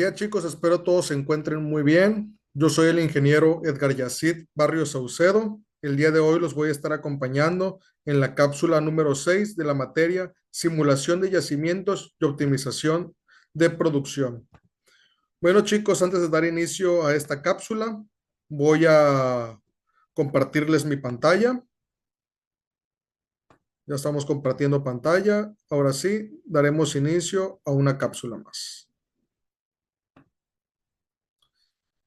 día, chicos. Espero todos se encuentren muy bien. Yo soy el ingeniero Edgar Yacid Barrios Saucedo. El día de hoy los voy a estar acompañando en la cápsula número 6 de la materia Simulación de yacimientos y optimización de producción. Bueno, chicos, antes de dar inicio a esta cápsula, voy a compartirles mi pantalla. Ya estamos compartiendo pantalla. Ahora sí, daremos inicio a una cápsula más.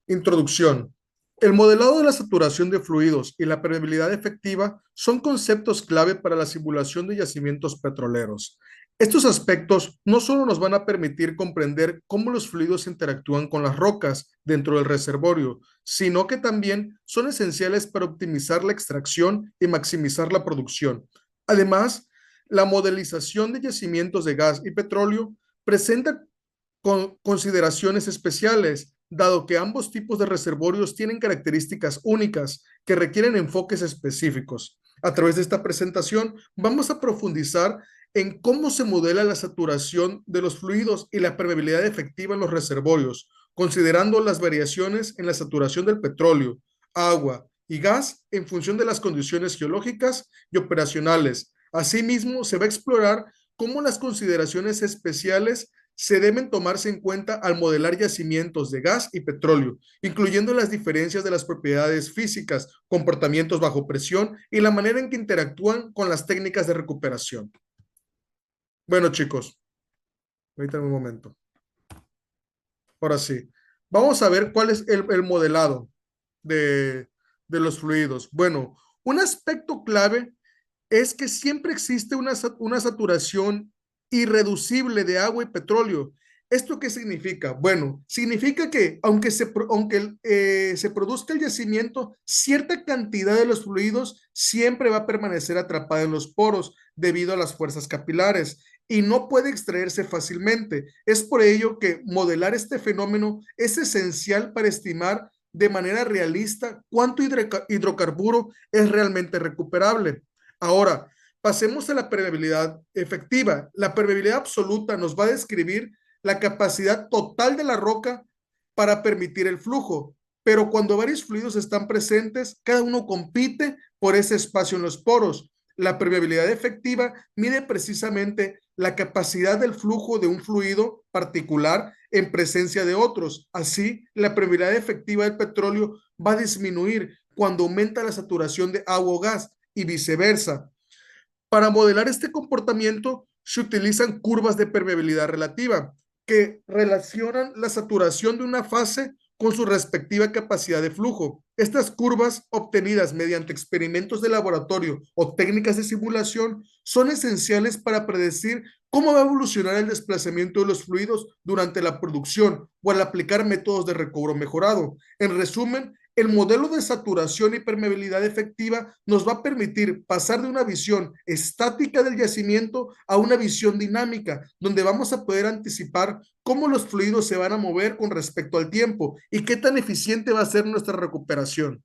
Introducción. El modelado de la saturación de fluidos y la permeabilidad efectiva son conceptos clave para la simulación de yacimientos petroleros. Estos aspectos no solo nos van a permitir comprender cómo los fluidos interactúan con las rocas dentro del reservorio, sino que también son esenciales para optimizar la extracción y maximizar la producción. Además, la modelización de yacimientos de gas y petróleo presenta consideraciones especiales, dado que ambos tipos de reservorios tienen características únicas que requieren enfoques específicos. A través de esta presentación vamos a profundizar en cómo se modela la saturación de los fluidos y la permeabilidad efectiva en los reservorios, considerando las variaciones en la saturación del petróleo, agua y gas en función de las condiciones geológicas y operacionales. Asimismo, se va a explorar cómo las consideraciones especiales se deben tomarse en cuenta al modelar yacimientos de gas y petróleo, incluyendo las diferencias de las propiedades físicas, comportamientos bajo presión y la manera en que interactúan con las técnicas de recuperación. Bueno, chicos, ahorita un momento. Ahora sí, vamos a ver cuál es el modelado de los fluidos. Bueno, un aspecto clave es que siempre existe una saturación irreducible de agua y petróleo. ¿Esto qué significa? Bueno, significa que aunque se produzca el yacimiento, cierta cantidad de los fluidos siempre va a permanecer atrapada en los poros debido a las fuerzas capilares y no puede extraerse fácilmente. Es por ello que modelar este fenómeno es esencial para estimar de manera realista cuánto hidrocarburo es realmente recuperable. Ahora, pasemos a la permeabilidad efectiva. La permeabilidad absoluta nos va a describir la capacidad total de la roca para permitir el flujo, pero cuando varios fluidos están presentes, cada uno compite por ese espacio en los poros. La permeabilidad efectiva mide precisamente la capacidad del flujo de un fluido particular en presencia de otros. Así, la permeabilidad efectiva del petróleo va a disminuir cuando aumenta la saturación de agua o gas y viceversa. Para modelar este comportamiento se utilizan curvas de permeabilidad relativa que relacionan la saturación de una fase con su respectiva capacidad de flujo. Estas curvas, obtenidas mediante experimentos de laboratorio o técnicas de simulación, son esenciales para predecir cómo va a evolucionar el desplazamiento de los fluidos durante la producción o al aplicar métodos de recobro mejorado. En resumen, el modelo de saturación y permeabilidad efectiva nos va a permitir pasar de una visión estática del yacimiento a una visión dinámica, donde vamos a poder anticipar cómo los fluidos se van a mover con respecto al tiempo y qué tan eficiente va a ser nuestra recuperación.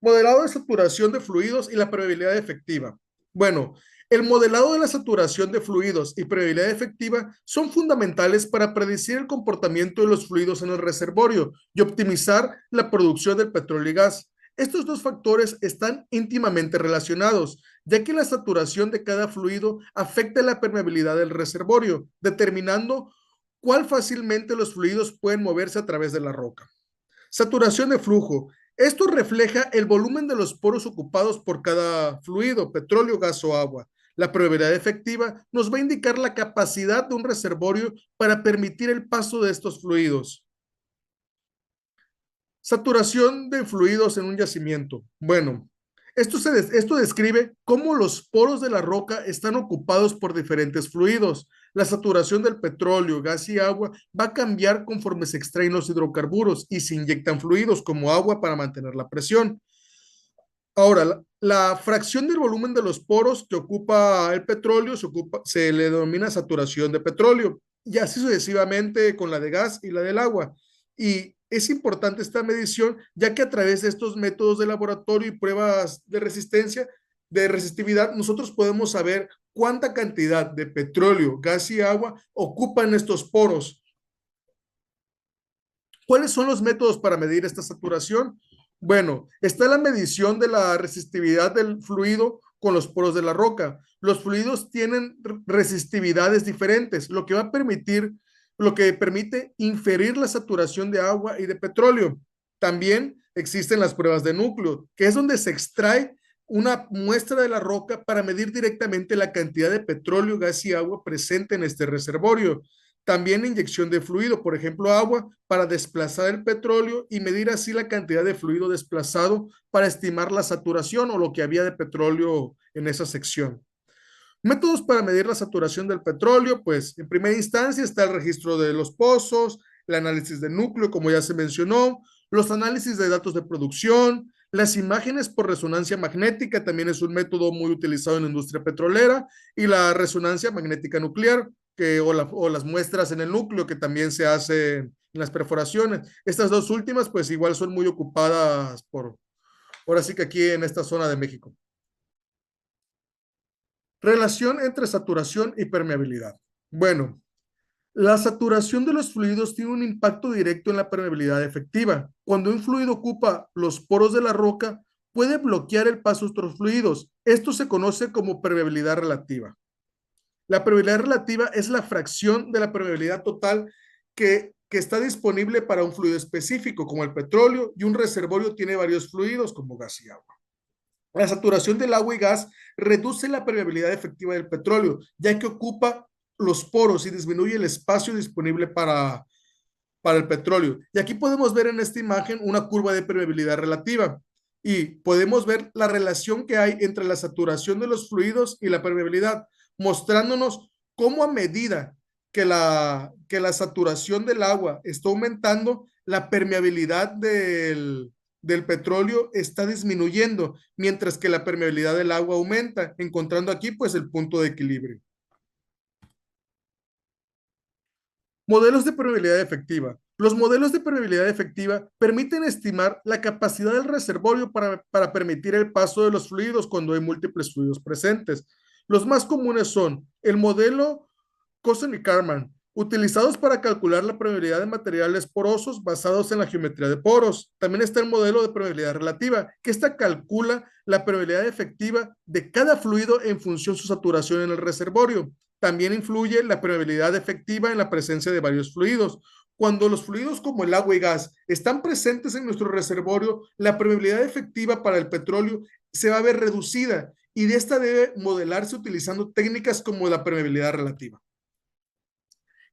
Modelado de saturación de fluidos y la permeabilidad efectiva. Bueno, el modelado de la saturación de fluidos y permeabilidad efectiva son fundamentales para predecir el comportamiento de los fluidos en el reservorio y optimizar la producción del petróleo y gas. Estos dos factores están íntimamente relacionados, ya que la saturación de cada fluido afecta la permeabilidad del reservorio, determinando cuál fácilmente los fluidos pueden moverse a través de la roca. Saturación de flujo. Esto refleja el volumen de los poros ocupados por cada fluido, petróleo, gas o agua. La permeabilidad efectiva nos va a indicar la capacidad de un reservorio para permitir el paso de estos fluidos. Saturación de fluidos en un yacimiento. Bueno, esto describe cómo los poros de la roca están ocupados por diferentes fluidos. La saturación del petróleo, gas y agua va a cambiar conforme se extraen los hidrocarburos y se inyectan fluidos como agua para mantener la presión. Ahora, la fracción del volumen de los poros que ocupa el petróleo se le denomina saturación de petróleo y así sucesivamente con la de gas y la del agua. Y es importante esta medición ya que a través de estos métodos de laboratorio y pruebas de resistencia de resistividad, nosotros podemos saber cuánta cantidad de petróleo, gas y agua ocupan estos poros. ¿Cuáles son los métodos para medir esta saturación? Bueno, está la medición de la resistividad del fluido con los poros de la roca. Los fluidos tienen resistividades diferentes, lo que permite inferir la saturación de agua y de petróleo. También existen las pruebas de núcleo, que es donde se extrae una muestra de la roca para medir directamente la cantidad de petróleo, gas y agua presente en este reservorio. También inyección de fluido, por ejemplo, agua, para desplazar el petróleo y medir así la cantidad de fluido desplazado para estimar la saturación o lo que había de petróleo en esa sección. Métodos para medir la saturación del petróleo, pues en primera instancia está el registro de los pozos, el análisis de núcleo, como ya se mencionó, los análisis de datos de producción, las imágenes por resonancia magnética también es un método muy utilizado en la industria petrolera, y la resonancia magnética nuclear, o las muestras en el núcleo que también se hace en las perforaciones. Estas dos últimas, pues igual son muy ocupadas ahora sí que aquí en esta zona de México. Relación entre saturación y permeabilidad. Bueno, la saturación de los fluidos tiene un impacto directo en la permeabilidad efectiva. Cuando un fluido ocupa los poros de la roca, puede bloquear el paso de otros fluidos. Esto se conoce como permeabilidad relativa. La permeabilidad relativa es la fracción de la permeabilidad total que está disponible para un fluido específico, como el petróleo, y un reservorio tiene varios fluidos, como gas y agua. La saturación del agua y gas reduce la permeabilidad efectiva del petróleo, ya que ocupa los poros y disminuye el espacio disponible para el petróleo. Y aquí podemos ver en esta imagen una curva de permeabilidad relativa y podemos ver la relación que hay entre la saturación de los fluidos y la permeabilidad, mostrándonos cómo a medida que la saturación del agua está aumentando, la permeabilidad del petróleo está disminuyendo, mientras que la permeabilidad del agua aumenta, encontrando aquí pues el punto de equilibrio. Modelos de permeabilidad efectiva. Los modelos de permeabilidad efectiva permiten estimar la capacidad del reservorio para permitir el paso de los fluidos cuando hay múltiples fluidos presentes. Los más comunes son el modelo Cousin y Karman, utilizados para calcular la permeabilidad de materiales porosos basados en la geometría de poros. También está el modelo de permeabilidad relativa, que esta calcula la permeabilidad efectiva de cada fluido en función de su saturación en el reservorio. También influye la permeabilidad efectiva en la presencia de varios fluidos. Cuando los fluidos como el agua y gas están presentes en nuestro reservorio, la permeabilidad efectiva para el petróleo se va a ver reducida, y de esta debe modelarse utilizando técnicas como la permeabilidad relativa.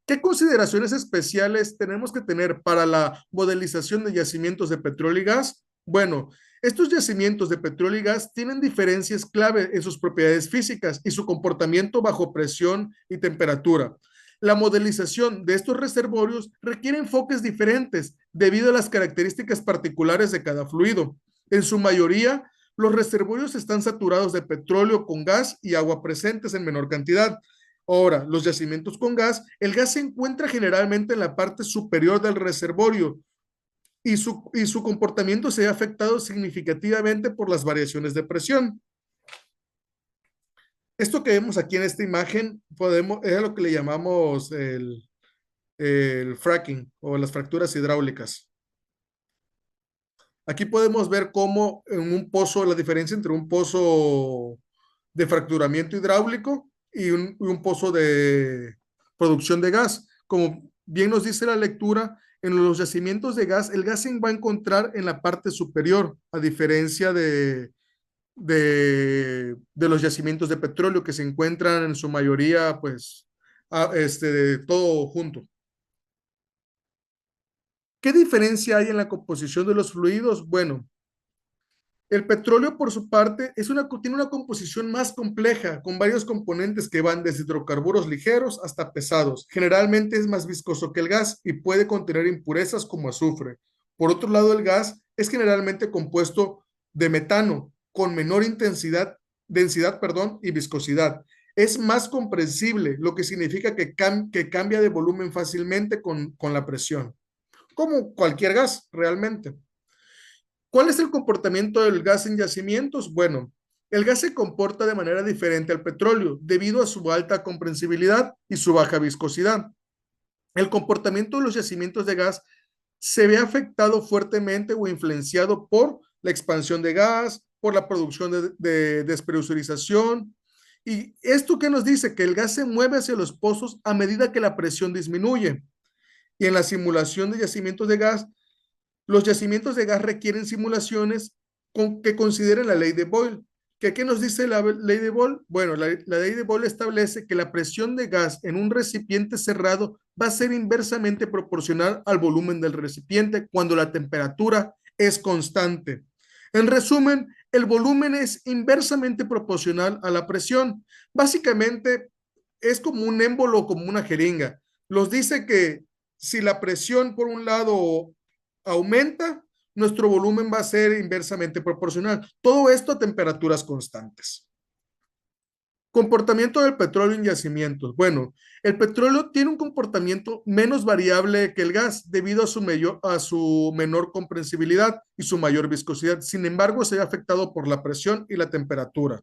¿Qué consideraciones especiales tenemos que tener para la modelización de yacimientos de petróleo y gas? Bueno, estos yacimientos de petróleo y gas tienen diferencias clave en sus propiedades físicas y su comportamiento bajo presión y temperatura. La modelización de estos reservorios requiere enfoques diferentes debido a las características particulares de cada fluido. En su mayoría, los reservorios están saturados de petróleo con gas y agua presentes en menor cantidad. Ahora, los yacimientos con gas, el gas se encuentra generalmente en la parte superior del reservorio, y su comportamiento se ha afectado significativamente por las variaciones de presión. Esto que vemos aquí en esta imagen es lo que le llamamos el fracking o las fracturas hidráulicas. Aquí podemos ver cómo en un pozo, la diferencia entre un pozo de fracturamiento hidráulico y un pozo de producción de gas. Como bien nos dice la lectura, en los yacimientos de gas, el gas se va a encontrar en la parte superior, a diferencia de los yacimientos de petróleo que se encuentran en su mayoría, pues, todo junto. ¿Qué diferencia hay en la composición de los fluidos? Bueno, el petróleo, por su parte, tiene una composición más compleja, con varios componentes que van desde hidrocarburos ligeros hasta pesados. Generalmente es más viscoso que el gas y puede contener impurezas como azufre. Por otro lado, el gas es generalmente compuesto de metano, con menor densidad, perdón, y viscosidad. Es más comprensible, lo que significa que cambia de volumen fácilmente con la presión, como cualquier gas realmente. ¿Cuál es el comportamiento del gas en yacimientos? Bueno, El gas se comporta de manera diferente al petróleo debido a su alta comprensibilidad y su baja viscosidad. El comportamiento de los yacimientos de gas se ve afectado fuertemente o influenciado por la expansión de gas, por la producción de despresurización. ¿Y esto qué nos dice? Que el gas se mueve hacia los pozos a medida que la presión disminuye. Y en la simulación de yacimientos de gas, los yacimientos de gas requieren simulaciones que consideren la ley de Boyle. ¿Qué nos dice la ley de Boyle? Bueno, la ley de Boyle establece que la presión de gas en un recipiente cerrado va a ser inversamente proporcional al volumen del recipiente cuando la temperatura es constante. En resumen, el volumen es inversamente proporcional a la presión. Básicamente es como un émbolo, como una jeringa. Nos dice que si la presión por un lado aumenta, nuestro volumen va a ser inversamente proporcional. Todo esto a temperaturas constantes. Comportamiento del petróleo en yacimientos. Bueno, el petróleo tiene un comportamiento menos variable que el gas debido a su menor comprensibilidad y su mayor viscosidad. Sin embargo, se ve afectado por la presión y la temperatura.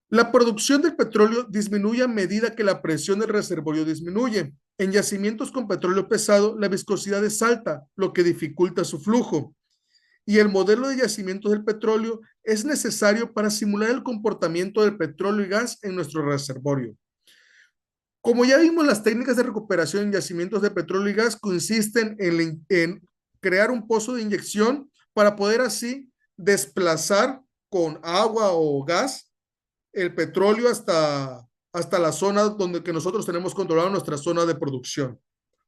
La producción del petróleo disminuye a medida que la presión del reservorio disminuye. En yacimientos con petróleo pesado, la viscosidad es alta, lo que dificulta su flujo. Y el modelo de yacimientos del petróleo es necesario para simular el comportamiento del petróleo y gas en nuestro reservorio. Como ya vimos, las técnicas de recuperación en yacimientos de petróleo y gas consisten en crear un pozo de inyección para poder así desplazar con agua o gas el petróleo hasta la zona donde que nosotros tenemos controlado nuestra zona de producción.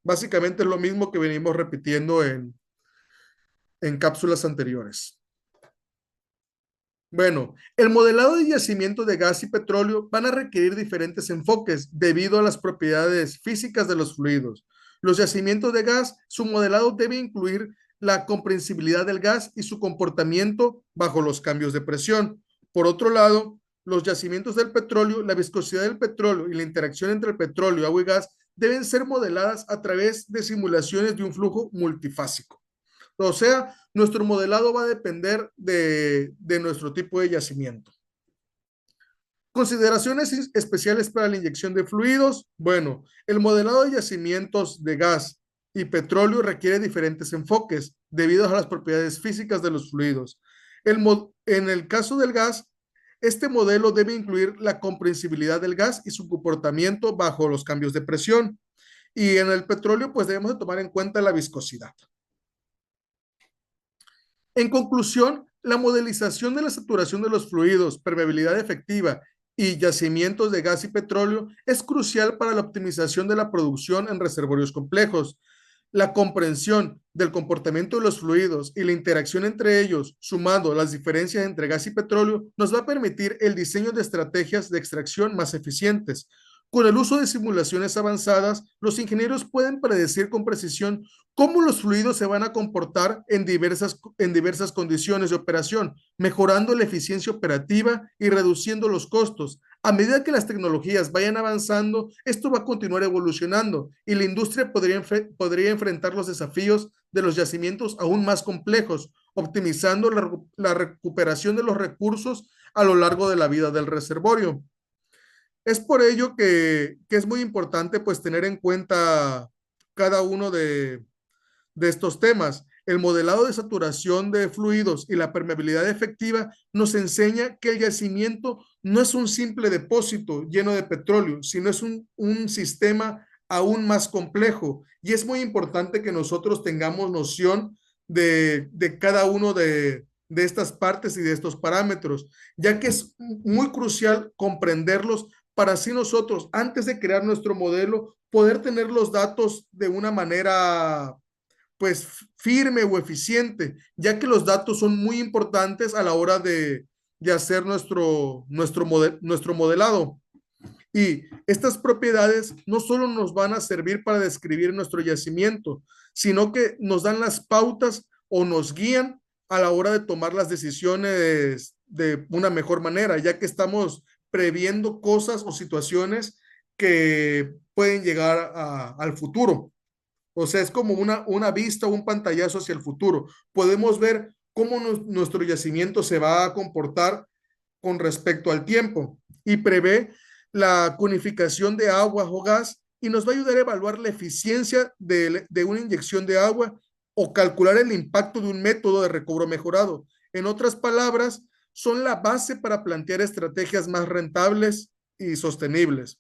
Básicamente es lo mismo que venimos repitiendo en cápsulas anteriores. Bueno, el modelado de yacimientos de gas y petróleo van a requerir diferentes enfoques debido a las propiedades físicas de los fluidos. Los yacimientos de gas, su modelado debe incluir la comprensibilidad del gas y su comportamiento bajo los cambios de presión. Por otro lado, los yacimientos del petróleo, la viscosidad del petróleo y la interacción entre el petróleo, agua y gas deben ser modeladas a través de simulaciones de un flujo multifásico. O sea, nuestro modelado va a depender de nuestro tipo de yacimiento. Consideraciones especiales para la inyección de fluidos. Bueno, el modelado de yacimientos de gas y petróleo requiere diferentes enfoques debido a las propiedades físicas de los fluidos. En el caso del gas, este modelo debe incluir la comprensibilidad del gas y su comportamiento bajo los cambios de presión. Y en el petróleo, pues debemos de tomar en cuenta la viscosidad. En conclusión, la modelización de la saturación de los fluidos, permeabilidad efectiva y yacimientos de gas y petróleo es crucial para la optimización de la producción en reservorios complejos. La comprensión del comportamiento de los fluidos y la interacción entre ellos, sumando las diferencias entre gas y petróleo, nos va a permitir el diseño de estrategias de extracción más eficientes. Con el uso de simulaciones avanzadas, los ingenieros pueden predecir con precisión cómo los fluidos se van a comportar en diversas condiciones de operación, mejorando la eficiencia operativa y reduciendo los costos. A medida que las tecnologías vayan avanzando, esto va a continuar evolucionando y la industria podría enfrentar los desafíos de los yacimientos aún más complejos, optimizando la recuperación de los recursos a lo largo de la vida del reservorio. Es por ello que es muy importante pues tener en cuenta cada uno de estos temas. El modelado de saturación de fluidos y la permeabilidad efectiva nos enseña que el yacimiento no es un simple depósito lleno de petróleo, sino es un sistema aún más complejo. Y es muy importante que nosotros tengamos noción de cada uno de estas partes y de estos parámetros, ya que es muy crucial comprenderlos para así nosotros, antes de crear nuestro modelo, poder tener los datos de una manera pues firme o eficiente, ya que los datos son muy importantes a la hora de hacer nuestro modelado. Y estas propiedades no solo nos van a servir para describir nuestro yacimiento, sino que nos dan las pautas o nos guían a la hora de tomar las decisiones de una mejor manera, ya que estamos previendo cosas o situaciones que pueden llegar al futuro. O sea, es como una vista o un pantallazo hacia el futuro. Podemos ver cómo nuestro yacimiento se va a comportar con respecto al tiempo y prevé la conificación de agua o gas y nos va a ayudar a evaluar la eficiencia de una inyección de agua o calcular el impacto de un método de recobro mejorado. En otras palabras, son la base para plantear estrategias más rentables y sostenibles.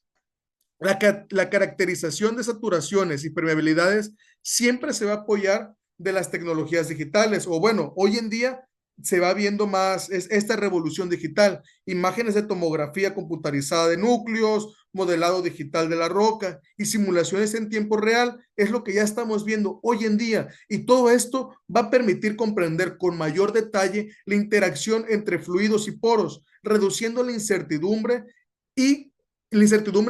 La caracterización de saturaciones y permeabilidades siempre se va a apoyar de las tecnologías digitales, o bueno, hoy en día se va viendo más esta revolución digital, imágenes de tomografía computarizada de núcleos, modelado digital de la roca y simulaciones en tiempo real, es lo que ya estamos viendo hoy en día, y todo esto va a permitir comprender con mayor detalle la interacción entre fluidos y poros, reduciendo y la incertidumbre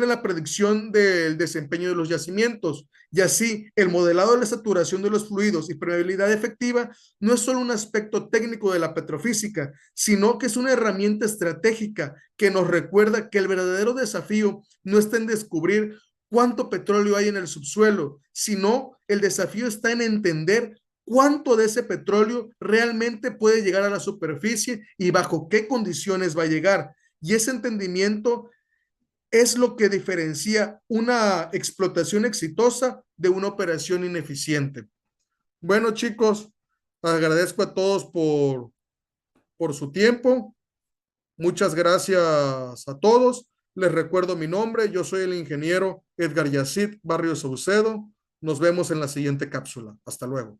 en la predicción del desempeño de los yacimientos. Y así, el modelado de la saturación de los fluidos y permeabilidad efectiva no es solo un aspecto técnico de la petrofísica, sino que es una herramienta estratégica que nos recuerda que el verdadero desafío no está en descubrir cuánto petróleo hay en el subsuelo, sino el desafío está en entender cuánto de ese petróleo realmente puede llegar a la superficie y bajo qué condiciones va a llegar. Y ese entendimiento es lo que diferencia una explotación exitosa de una operación ineficiente. Bueno, chicos, agradezco a todos por su tiempo. Muchas gracias a todos. Les recuerdo mi nombre. Yo soy el ingeniero Edgar Yacit Barrio Saucedo. Nos vemos en la siguiente cápsula. Hasta luego.